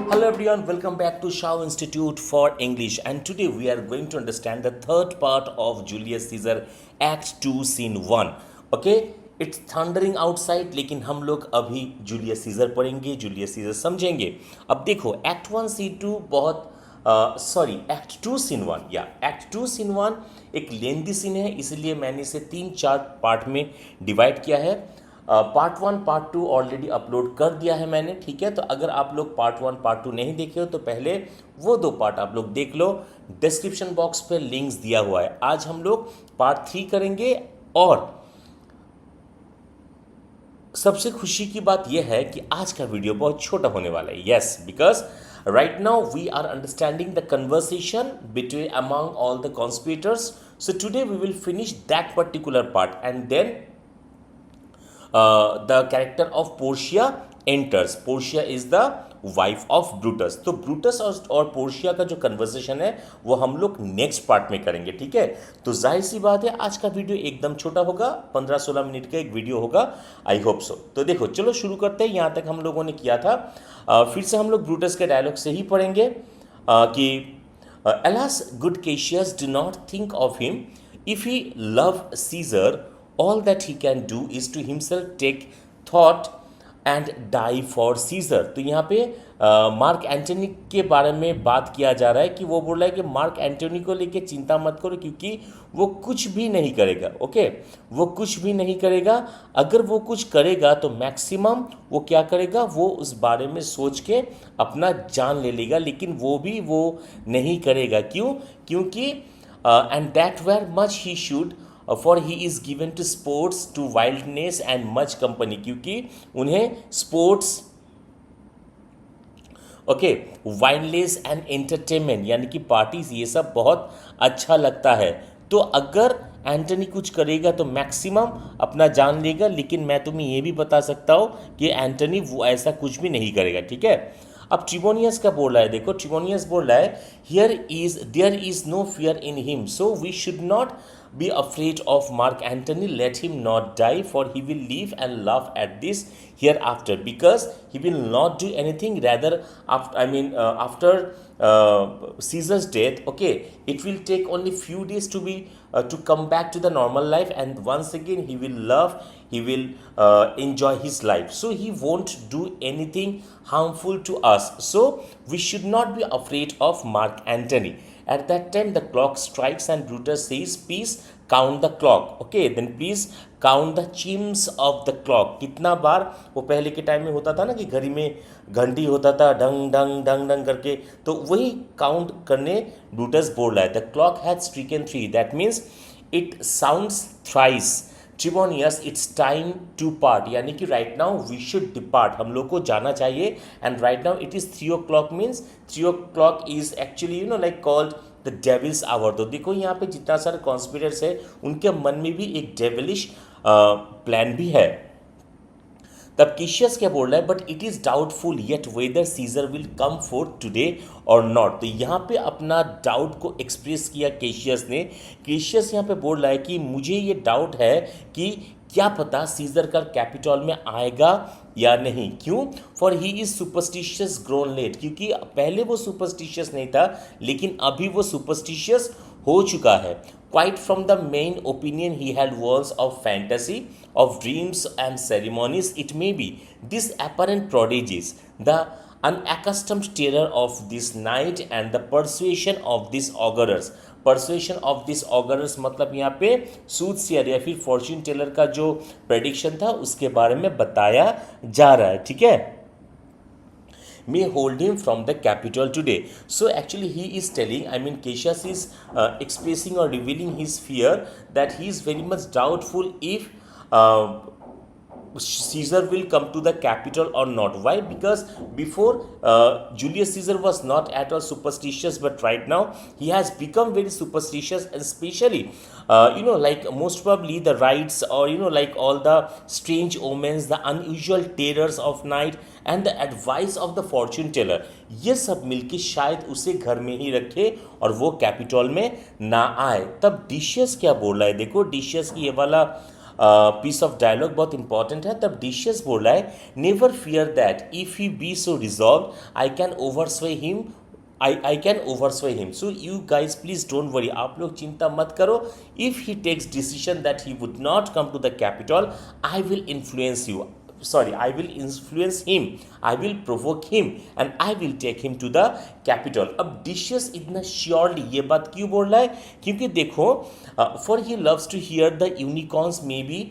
Hello everyone, welcome back to Shaw Institute for English, and today we are going to understand the third part of Julius Caesar Act 2 Scene 1. Okay, it's thundering outside, लेकिन हम लोग अभी Julius Caesar पढ़ेंगे, Julius Caesar समझेंगे. अब देखो act 1 scene 2 बहुत act 2 scene 1 या एक्ट 2 सीन 1 एक लेंदी सीन है, इसलिए मैंने इसे 3-4 पार्ट में डिवाइड किया है. पार्ट 1 पार्ट 2 ऑलरेडी अपलोड कर दिया है मैंने, ठीक है. तो अगर आप लोग पार्ट 1 पार्ट 2 नहीं देखे हो तो पहले वो 2 पार्ट आप लोग देख लो. डिस्क्रिप्शन बॉक्स पे लिंक्स दिया हुआ है. आज हम लोग पार्ट 3 करेंगे और सबसे खुशी की बात यह है कि आज का वीडियो बहुत छोटा होने वाला है. Yes, because right now we are understanding the conversation between among all the conspirators. So today we will finish that particular part, and then the character of Portia enters. Portia is the wife of Brutus. तो Brutus और Portia का जो conversation है वो हम लोग next part में करेंगे, ठीक है. तो जाहिर सी बात है आज का वीडियो एकदम छोटा होगा, 15-16 मिनट का एक वीडियो होगा. I hope so. तो देखो चलो शुरू करते हैं. यहाँ तक हम लोगों ने किया था. फिर से हम लोग ब्रूटस के डायलॉग से ही पढ़ेंगे कि alas good Cassius, do not think of him. If he love Caesar, all that he can do is to himself take thought and die for Caesar. तो यहाँ पे मार्क एंटनी के बारे में बात किया जा रहा है कि वो बोल रहा है कि मार्क एंटनी को लेके चिंता मत करो, क्योंकि वो कुछ भी नहीं करेगा. ओके, वो कुछ भी नहीं करेगा. अगर वो कुछ करेगा तो मैक्सिमम वो क्या करेगा, वो उस बारे में सोच के अपना जान ले लेगा, लेकिन वो भी वो नहीं करेगा. क्यों? क्योंकि and that where much he should for he is given to sports, to wildness and much company. क्योंकि उन्हें sports, okay, wildness and entertainment यानी कि पार्टीज, ये सब बहुत अच्छा लगता है. तो अगर एंटनी कुछ करेगा तो मैक्सिमम अपना जान लेगा, लेकिन मैं तुम्हें ये भी बता सकता हूँ कि एंटनी वो ऐसा कुछ भी नहीं करेगा, ठीक है. अब ट्रिबोनियस का बोल रहा है, देखो ट्रिबोनियस बोल रहा है there is no fear in him, so we should not be afraid of Mark Antony. Let him not die, for he will live and laugh at this hereafter, because he will not do anything. Rather, after Caesar's death, okay, it will take only few days to come back to the normal life, and once again he will love, he will enjoy his life. So he won't do anything harmful to us. So we should not be afraid of Mark Antony. At that time the clock strikes and Brutus says, please count the clock. Okay, then please count the chimes of the clock. कितना बार वो पहले के time में होता था ना कि घड़ी में घंटी होता था डंग डंग डंग डंग करके, तो वही काउंट करने ब्रूटस बोल रहा है. The clock has stricken 3, that means it sounds thrice. Trebonius, it's time to part, यानी कि right now we should depart, हम लोग को जाना चाहिए. And right now it is 3 o'clock, means 3 o'clock is actually like called the devil's hour. तो देखो यहाँ पे जितना सारे कॉन्स्पिरेटर्स है उनके मन में भी एक डेविलिश प्लान भी है. तब कैशियस क्या बोल रहा है, but it is doubtful yet whether Caesar will come forth today or not. तो यहाँ पे अपना डाउट को एक्सप्रेस किया कैशियस ने. कैशियस यहाँ पे बोल रहा है कि मुझे ये डाउट है कि क्या पता सीजर का कैपिटल में आएगा या नहीं. क्यों? For he is superstitious grown late, क्योंकि पहले वो सुपरस्टिशियस नहीं था, लेकिन अभी वो सुपरस्टिशियस हो चुका है. Quite from the main opinion he had once of fantasy, of dreams and ceremonies, it may be these apparent prodigies, the unaccustomed terror of this night and the persuasion of these augurers. Persuasion of this augurers मतलब यहाँ पे सूदसियर या फिर fortune teller का जो prediction था उसके बारे में बताया जा रहा है, ठीक है. may hold him from the capital today. So actually he is telling, Cassius is expressing or revealing his fear that he is very much doubtful if Caesar will come to the capital or not. Why? Because before Julius Caesar was not at all superstitious, but right now he has become very superstitious, and especially like most probably the rites, or like all the strange omens, the unusual terrors of night and the advice of the fortune teller, ये सब मिलके शायद उसे घर में ही रखे और वो कैपिटल में ना आए. तब डिशियस क्या बोल रहा है, देखो डिशियस की ये वाला पीस ऑफ डायलॉग बहुत इंपॉर्टेंट है। तब डिशियस बोल रहा है, never fear that if he be so resolved I can oversway him, I can oversway him, so you guys please don't worry, आप लोग चिंता मत करो। If he takes decision that he would not come to the capital, I will influence you, sorry, I will influence him, I will provoke him and I will take him to the capital। अब डिशियस इतना surely ये बात क्यों बोल रहा है? क्योंकि देखो, for he loves to hear the unicorns may be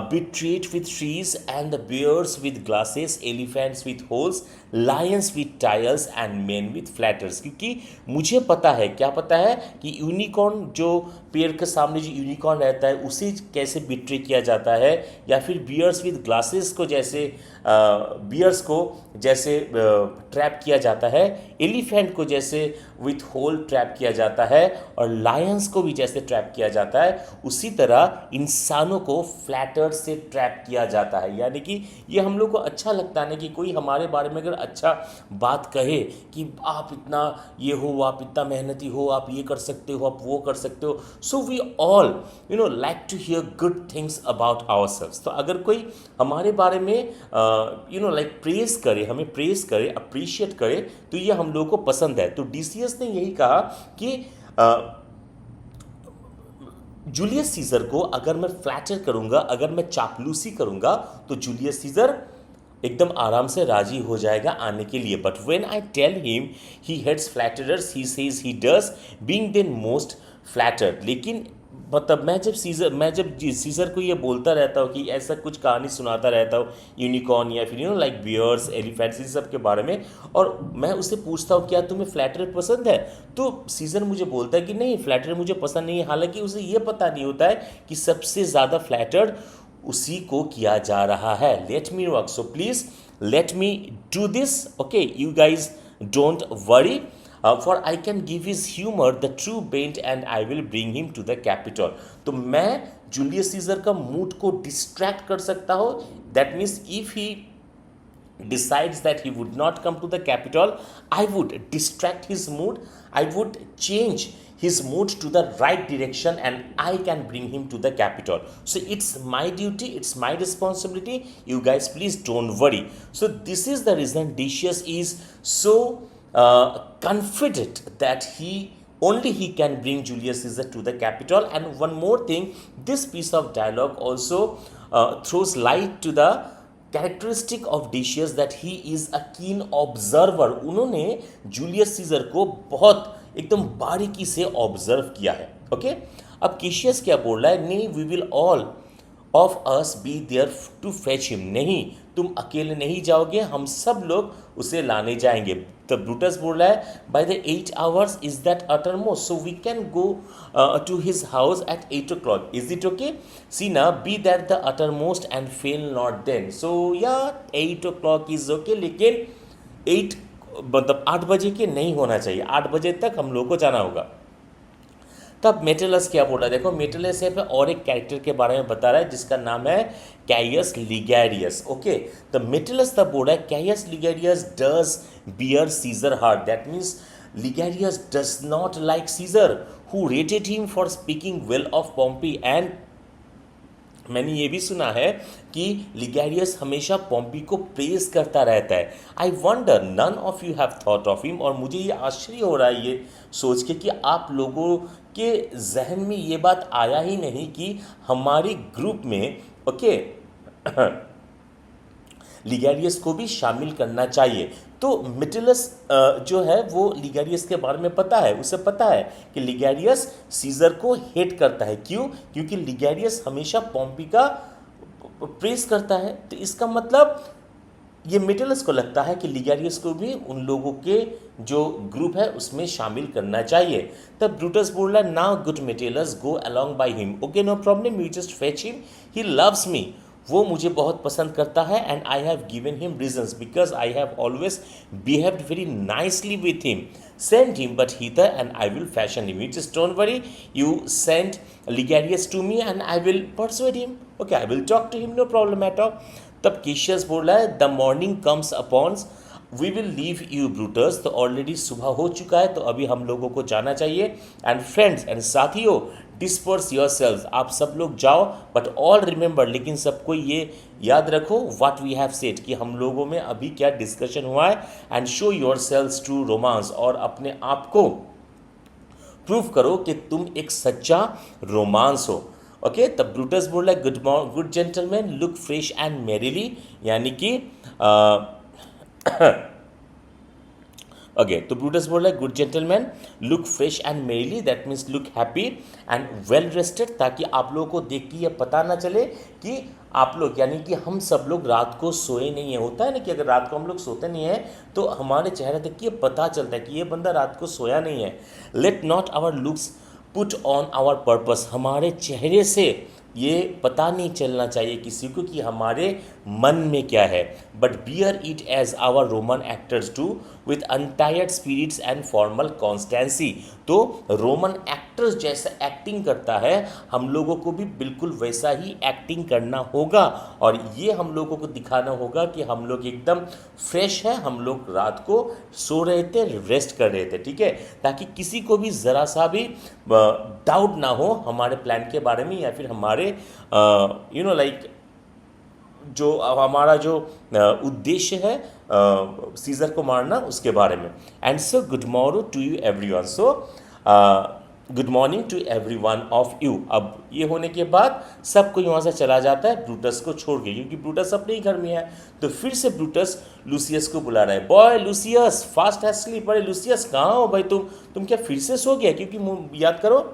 betrayed with trees and the bears with glasses, elephants with holes, lions with tiles and men with flatters। क्योंकि मुझे पता है, क्या पता है कि यूनिकॉर्न जो पेड़ के सामने जो यूनिकॉर्न रहता है उसे कैसे बिट्रे किया जाता है, या फिर बियर्स विद ग्लासेस को जैसे बियर्स को जैसे ट्रैप किया जाता है, एलिफेंट को जैसे विथ होल ट्रैप किया जाता है, और लायंस को भी जैसे ट्रैप किया जाता है, उसी तरह इंसानों को फ्लैटर से ट्रैप किया जाता है। यानी कि ये हम लोग को अच्छा लगता है ना कि कोई हमारे बारे में अगर अच्छा बात कहे कि आप इतना ये हो, आप इतना मेहनती हो, आप ये कर सकते हो, आप वो कर सकते हो, so we all like to hear good things about ourselves. तो अगर कोई हमारे बारे में लाइक प्रेज करे, हमें प्रेज करे, अप्रिशिएट करे, तो ये हम लोगों को पसंद है। तो डीसीएस ने यही कहा कि जूलियस सीजर को अगर मैं फ्लैटर करूंगा, अगर मैं चापलूसी करूंगा, तो जूलियस सीजर एकदम आराम से राजी हो जाएगा आने के लिए। But when I tell him he hates flatterers, he says he does, being then most flattered. लेकिन मतलब मैं जब सीजर को ये बोलता रहता हूँ कि ऐसा कुछ कहानी सुनाता रहता हूँ यूनिकॉर्न या फिर लाइक बियर्स, एलिफेंट्स, इस सब के बारे में, और मैं उससे पूछता हूँ क्या तुम्हें फ्लैटर पसंद है, तो सीजर मुझे बोलता है कि नहीं, फ्लैटर मुझे पसंद नहीं है। हालांकि उसे ये पता नहीं होता है कि सबसे ज़्यादा फ्लैटर्ड उसी को किया जा रहा है। Let me work, so please let me do this, okay you guys don't worry, for I can give his humor the true bent and I will bring him to the capital। तो मैं Julius Caesar का mood को distract कर सकता हूँ। That means if he decides that he would not come to the capital, I would distract his mood, I would change his mood to the right direction and I can bring him to the capital। So it's my duty, it's my responsibility, you guys please don't worry। So this is the reason Decius is so confident that only he can bring Julius Caesar to the capital। And one more thing, this piece of dialogue also throws light to the characteristic of Decius that he is a keen observer। उन्होंने Julius Caesar को बहुत एकदम बारीकी से observe किया है। Okay, अब caseous क्या बोल रहा है? नहीं, we will all of us be there to fetch him. नहीं, तुम अकेले नहीं जाओगे, हम सब लोग उसे लाने जाएंगे। तो ब्रूटस बोल रहा है by the 8 hours is that uttermost, so we can go to his house at 8 o'clock। Is it okay? See ना, be that the uttermost and fail not then. So या 8 o'clock is okay, लेकिन 8 मतलब 8 बजे के नहीं होना चाहिए, 8 बजे तक हम लोग को जाना होगा। तब मेटेलस क्या बोल रहा है? देखो, मेटेलस यहाँ पे और एक कैरेक्टर के बारे में बता रहा है जिसका नाम है कैयस लिगैरियस। ओके, द मेटेलस तब बोल रहा है Caius Ligarius does bear Caesar heart. That means Ligarius does not like Caesar who rated him for speaking well of Pompey. And मैंने ये भी सुना है कि लिगैरियस हमेशा पॉम्पी को प्रेज करता रहता है। I wonder none of you have thought of him. और मुझे ये आश्चर्य हो रहा है ये सोच के कि आप लोगों के जहन में ये बात आया ही नहीं कि हमारे ग्रुप में ओके लिगैरियस को भी शामिल करना चाहिए। तो मिटिलस जो है वो लिगैरियस के बारे में पता है, उसे पता है कि लिगैरियस सीजर को हेट करता है। क्यों? क्योंकि लिगैरियस हमेशा पॉम्पी का प्रेस करता है। तो इसका मतलब ये मिटिलस को लगता है कि लिगैरियस को भी उन लोगों के जो ग्रुप है उसमें शामिल करना चाहिए। तब ब्रूटस बोल रहा है now good Metellus go along by him. Okay, no problem, you just fetch him, he loves me. वो मुझे बहुत पसंद करता है and I have given him reasons because I have always behaved very nicely with him. Send him but hither and I will fashion him. You just don't worry, you send Ligarius to me and I will persuade him. Okay, I will talk to him, no problem at all. तब Cassius बोल रहा है the morning comes upon we will leave you Brutus. तो already सुबह हो चुका है, तो अभी हम लोगों को जाना चाहिए। एंड फ्रेंड्स एंड साथियों, डिस्पर्स योर सेल्स, आप सब लोग जाओ, बट ऑल रिमेंबर, लेकिन सबको ये याद रखो व्हाट वी हैव सेड, कि हम लोगों में अभी क्या डिस्कशन हुआ है, and show yourselves true Romans, और अपने आप को प्रूव करो कि तुम एक सच्चा रोमांस हो। ओके, तब ब्रूटस बोल रहा है good gentleman look fresh and merrily, यानी कि ओके, तो ब्रूटस बोल रहा है good gentleman look fresh and merrily, that means look happy and well rested, ताकि आप लोगों को देख के ये पता ना चले कि आप लोग, यानी कि हम सब लोग रात को सोए नहीं है। होता है ना कि अगर रात को हम लोग सोते नहीं है तो हमारे चेहरे देख के पता चलता है कि ये बंदा रात को सोया नहीं है। Let not our looks put on our purpose, हमारे चेहरे से ये पता नहीं चलना चाहिए किसी को कि हमारे मन में क्या है, but bear it as our Roman actors do with untired spirits and formal constancy. तो रोमन एक्टर्स जैसा एक्टिंग करता है, हम लोगों को भी बिल्कुल वैसा ही एक्टिंग करना होगा, और ये हम लोगों को दिखाना होगा कि हम लोग एकदम फ्रेश है, हम लोग रात को सो रहे थे, रेस्ट कर रहे थे, ठीक है, ताकि किसी को भी ज़रा सा भी डाउट ना हो हमारे प्लान के बारे में, या फिर हमारे लाइक जो हमारा जो उद्देश्य है सीजर को मारना, उसके बारे में। And so good morning to you everyone, so good morning to every one of you. अब ये होने के बाद सब कोई वहाँ से चला जाता है ब्रूटस को छोड़ के, क्योंकि ब्रूटस अपने ही घर में है। तो फिर से ब्रूटस लूसियस को बुला रहा है, boy Lucius fast has sleep. अरे लूसियस कहाँ हो भाई, तुम क्या फिर से सो गया? क्योंकि याद करो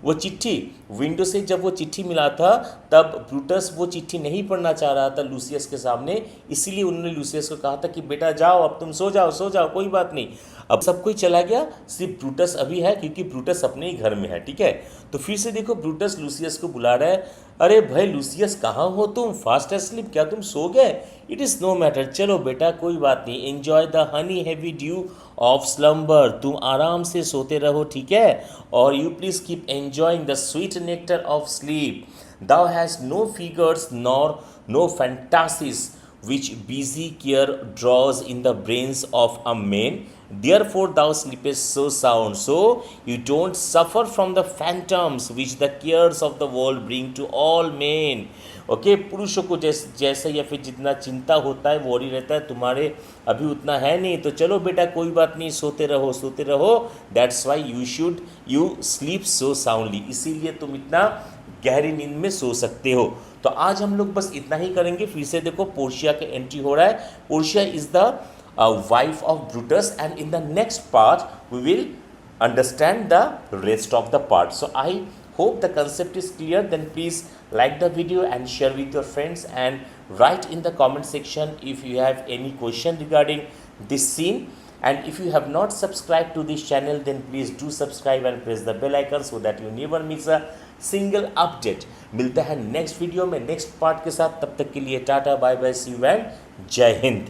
वो चिट्ठी विंडो से जब वो चिट्ठी मिला था, तब ब्रूटस वो चिट्ठी नहीं पढ़ना चाह रहा था लूसियस के सामने, इसीलिए उन्होंने लूसियस को कहा था कि बेटा जाओ, अब तुम सो जाओ, कोई बात नहीं। अब सब कोई चला गया, सिर्फ ब्रूटस अभी है, क्योंकि ब्रूटस अपने ही घर में है, ठीक है। तो फिर से देखो ब्रूटस लूसियस को बुला रहा है, अरे भाई लूसियस कहाँ हो तुम, फास्ट एस्लीप, क्या तुम सो गए? इट इज़ नो मैटर, चलो बेटा कोई बात नहीं, enjoy the honey heavy due of slumber, तुम आराम से सोते रहो, ठीक है, और you please keep enjoying the sweet nectar of sleep. Thou hast no figures nor no fantasies which busy care draws in the brains of a man. Therefore thou sleepest so sound, so you don't suffer from the phantoms which the cares of the world bring to all men. Okay, पुरुषों को जैसा या फिर जितना चिंता होता है, worry रहता है, तुम्हारे अभी उतना है नहीं, तो चलो बेटा कोई बात नहीं, सोते रहो। That's why you sleep so soundly, इसीलिए तुम इतना गहरी नींद में सो सकते हो। तो आज हम लोग बस इतना ही करेंगे। फिर से देखो पोर्शिया का एंट्री हो रहा है। Portia is the wife of Brutus, and in the next part we will understand the rest of the part. So I hope the concept is clear. Then please like the video and share with your friends, and write in the comment section if you have any question regarding this scene. And if you have not subscribed to this channel, then please do subscribe and press the bell icon so that you never miss a single update. मिलता है next video में next part के साथ, तब तक के लिए tata bye bye, see you and जय हिंद।